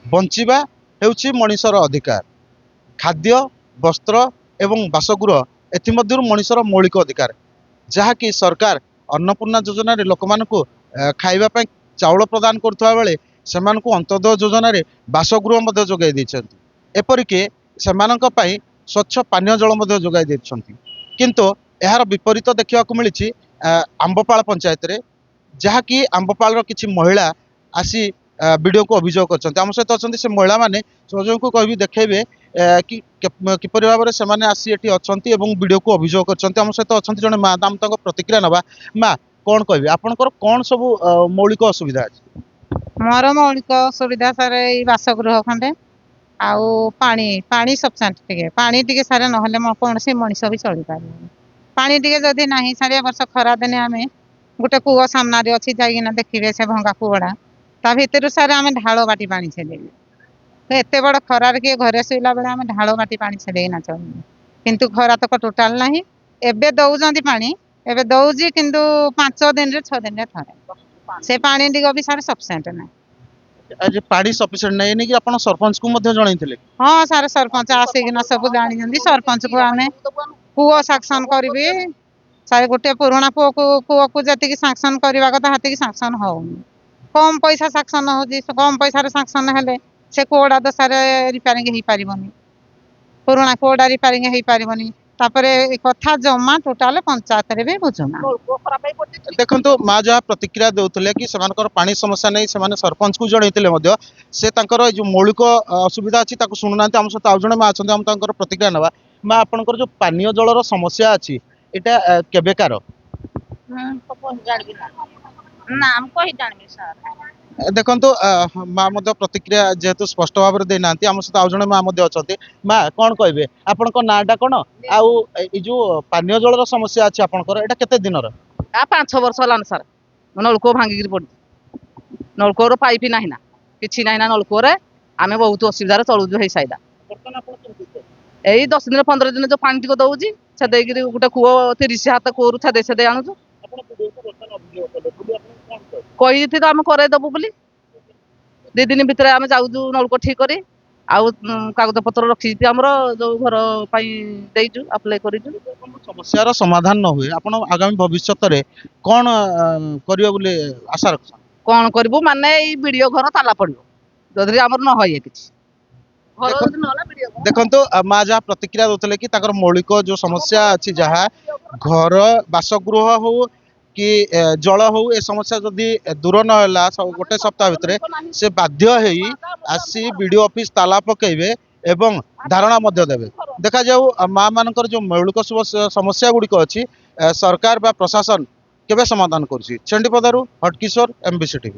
ବଞ୍ଚିବା ହେଉଛି ମଣିଷର ଅଧିକାର। ଖାଦ୍ୟ, ବସ୍ତ୍ର ଏବଂ ବାସଗୃହ ଏଥିମଧ୍ୟରୁ ମଣିଷର ମୌଳିକ ଅଧିକାର, ଯାହାକି ସରକାର ଅନ୍ନପୂର୍ଣ୍ଣା ଯୋଜନାରେ ଲୋକମାନଙ୍କୁ ଖାଇବା ପାଇଁ ଚାଉଳ ପ୍ରଦାନ କରୁଥିବା ବେଳେ ସେମାନଙ୍କୁ ଅନ୍ତୋଦୟ ଯୋଜନାରେ ବାସଗୃହ ମଧ୍ୟ ଯୋଗାଇ ଦେଇଛନ୍ତି। ଏପରିକି ସେମାନଙ୍କ ପାଇଁ ସ୍ୱଚ୍ଛ ପାନୀୟ ଜଳ ମଧ୍ୟ ଯୋଗାଇ ଦେଇଛନ୍ତି। କିନ୍ତୁ ଏହାର ବିପରୀତ ଦେଖିବାକୁ ମିଳିଛି ଆମ୍ବପାଳ ପଞ୍ଚାୟତରେ, ଯାହାକି ଆମ୍ବପାଳର କିଛି ମହିଳା ଆସି ବିଡ଼ିଓକୁ ଅଭିଯୋଗ କରିଛନ୍ତି। ଆମ ସହିତ ଅଛନ୍ତି ସେ ମହିଳାମାନେ, ସହଯୋଗୀଙ୍କୁ କହିବି ଦେଖେଇବେ କି କିପରି ଭାବରେ ସେମାନେ ଆସି ଏଠି ଅଛନ୍ତି ଏବଂ ବିଡ଼ିଓକୁ ଅଭିଯୋଗ କରିଛନ୍ତି। ଆମ ସହିତ ଅଛନ୍ତି ଜଣେ ମା, ଆମେ ତାଙ୍କ ପ୍ରତିକ୍ରିୟା ନେବା। ମା, କ'ଣ କହିବେ, ଆପଣଙ୍କର କ'ଣ ସବୁ ମୌଳିକ ଅସୁବିଧା ଅଛି? ମୋର ମୌଳିକ ସୁବିଧା ସାର୍ ଏଇ ବାସଗୃହ ଖଣ୍ଡେ ଆଉ ପାଣି ପାଣି ସଫିସିଏଣ୍ଟ, ପାଣି ଟିକେ ସାର୍ ନହେଲେ କୌଣସି ମଣିଷ ବି ଚଳିପାରିବନି। ପାଣି ଟିକେ ଯଦି ନାହିଁ ସାର୍, ଏ ବର୍ଷ ଖରା ଦିନେ ଆମେ ଗୋଟେ କୂଅ ସାମ୍ନାରେ ଅଛି, ଯାଇକିନା ଦେଖିବେ ସେ ଭଙ୍ଗା କୂଅଟା, ତା ଭିତରୁ ସାର୍ ଆମେ ଢାଳ ବାଟି ପାଣି ଛେଦେଇବୁ। ଏତେ ବଡ଼ ଖରାରେ କିଏ ଘରେ ଶୋଇଲା ବେଳେ ଆମେ ଢାଳ ବାଟି ପାଣି ଛେଦେଇକିନା ଚଳିବୁ, କିନ୍ତୁ ଖରା ତକ ଟୋଟାଲ ନାହିଁ। ଏବେ ଦଉଛନ୍ତି ପାଣି, ଏବେ ଦଉଛି, କିନ୍ତୁ 5 ଦିନରେ 6 ଦିନରେ ଥରେ। ସେ ପାଣି ଦିଗ ବି ସାର୍ ସଫିସିଏଣ୍ଟ ନାହିଁ। ଆଜି ପାଣି ସଫିସିଏଣ୍ଟ ନାହିଁ ନେଇକି ଆପଣ ସରପଞ୍ଚକୁ ମଧ୍ୟ ଜଣାଇଥିଲେ? ହଁ ସାର୍, ସରପଞ୍ଚ ଆସିକିନା ସବୁ ଜାଣିଛନ୍ତି। ସରପଞ୍ଚକୁ ଆମେ କୂଅ ସାକ୍ସନ କରିବି ସାର୍, ଗୋଟେ ପୁରୁଣା କୂଅକୁ ଯେତିକି ସାକ୍ସନ କରିବା କଥା ସେତିକି ସାକ୍ସନ ହଉନି। କମ ପଇସା ସାକ୍ସନ ହଉଛି, କମ ପଇସାରେ ସାକ୍ସନ ହେଲେ ସେ କୂଅଟା ତ ସାର୍ ରିପାରିଂ ହେଇପାରିବନି, ପୁରୁଣା କୂଅଟା ରିପାରିଂ ହେଇପାରିବନି। ତାପରେ ଏ କଥା ଜମା ଟୋଟାଲ ପଞ୍ଚାୟତରେ ବି ବୁଝୁନା। ଦେଖନ୍ତୁ, ମା ଯାହା ପ୍ରତିକ୍ରିୟା ଦେଉଥିଲେ କି ସେମାନଙ୍କର ପାଣି ସମସ୍ୟା ନେଇ ସେମାନେ ସରପଞ୍ଚକୁ ଜଣାଇଥିଲେ ମଧ୍ୟ ସେ ତାଙ୍କର ଏ ଯେଉଁ ମୌଳିକ ଅସୁବିଧା ଅଛି ତାକୁ ଶୁଣୁନାହାନ୍ତି। ଆମ ସହିତ ଆଉ ଜଣେ ମା ଅଛନ୍ତି, ଆମେ ତାଙ୍କର ପ୍ରତିକ୍ରିୟା ନେବା। ମା, ଆପଣଙ୍କର ଯେଉଁ ପାନୀୟ ଜଳର ସମସ୍ୟା ଅଛି ଏଇଟା କେବେକାର? ଦେଖନ୍ତୁ, ମା ମଧ୍ୟ ପ୍ରତିକ୍ରିୟା ଯେହେତୁ ସ୍ପଷ୍ଟ ଭାବରେ ଦେଇନାହାନ୍ତି, ଆମ ସହିତ ଆଉ ଜଣେ ମା ମଧ୍ୟ ଅଛନ୍ତି। ମା, କ'ଣ କହିବେ, ଆପଣଙ୍କ ନାଁଟା କ'ଣ, ଆଉ ଏଇ ଯେଉଁ ପାନୀୟ ଜଳର ସମସ୍ୟା ଅଛି ଆପଣଙ୍କର ଏଇଟା କେତେ ଦିନର? 5 ବର୍ଷ ହେଲାଣି ସାର୍, ନଳକୂଅ ଭାଙ୍ଗିକିରି ପଡିଛି। ନଳକୂଅର ପାଇପ୍ ନାହିଁ ନା, କିଛି ନାହିଁ ନା ନଳକୂଅରେ। ଆମେ ବହୁତ ଅସୁବିଧାରେ ଚଳୁଛୁ। ହେଇ ସାଇଲା ଏଇ 10 ଦିନ 15 ଦିନ ଯୋଉ ପାଣି ଟିକେ ଦଉଛି, ସେ ଦେଇକିରି ଗୋଟେ କୂଅ 30 ହାତ କୂଅରୁ ଛେଦେଇ ଆଣୁଛୁ। କହିଥିଲି ଆମେ କରେଇଦବୁ ବୋଲି। 2 ଦିନ ଭିତରେ ଆମେ ଯାଉଛୁ ନଳକୂଅ ଠିକ କରି, ଆଉ କାଗଜ ପତ୍ର ରଖିଛି ଆମର, ଯୋଉ ଘର ପାଇଁ ଦେଇଛୁ, ଆପ୍ଲାଏ କରିଛୁ। ସମସ୍ୟାର ସମାଧାନ ନ ହୁଏ ଆପଣ ଆଗାମୀ ଭବିଷ୍ୟତରେ କ'ଣ କରିବେ ବୋଲି ଆଶା ରଖୁଛନ୍ତି? କ'ଣ କରିବୁ ମାନେ ଏଇ ବିଡିଓ ଘର ତାଲା ପଡିବ ଯଦି ଆମର ନ ହୁଏ କିଛି। ଦେଖନ୍ତୁ, ମା ଯାହା ପ୍ରତିକ୍ରିୟା ଦେଉଥିଲେ କି ତାଙ୍କର ମୌଳିକ ଯୋଉ ସମସ୍ୟା ଅଛି, ଯାହା ଘର ବାସଗୃହ ହଉ କି ଜଳ ହଉ, ଏ ସମସ୍ୟା ଯଦି ଦୂର ନ ହେଲା ଗୋଟେ ସପ୍ତାହ ଭିତରେ ସେ ବାଧ୍ୟ ହେଇ ଆସି ବିଡିଓ ଅଫିସ ତାଲା ପକେଇବେ ଏବଂ ଧାରଣା ମଧ୍ୟ ଦେବେ। ଦେଖାଯାଉ ମା ମାନଙ୍କର ଯୋଉ ମୌଳିକ ସମସ୍ୟା ଗୁଡ଼ିକ ଅଛି ସରକାର ବା ପ୍ରଶାସନ କେବେ ସମାଧାନ କରୁଛି। ଚଣ୍ଡିପଦାରୁ ହଟକିଶୋର, MBC TV।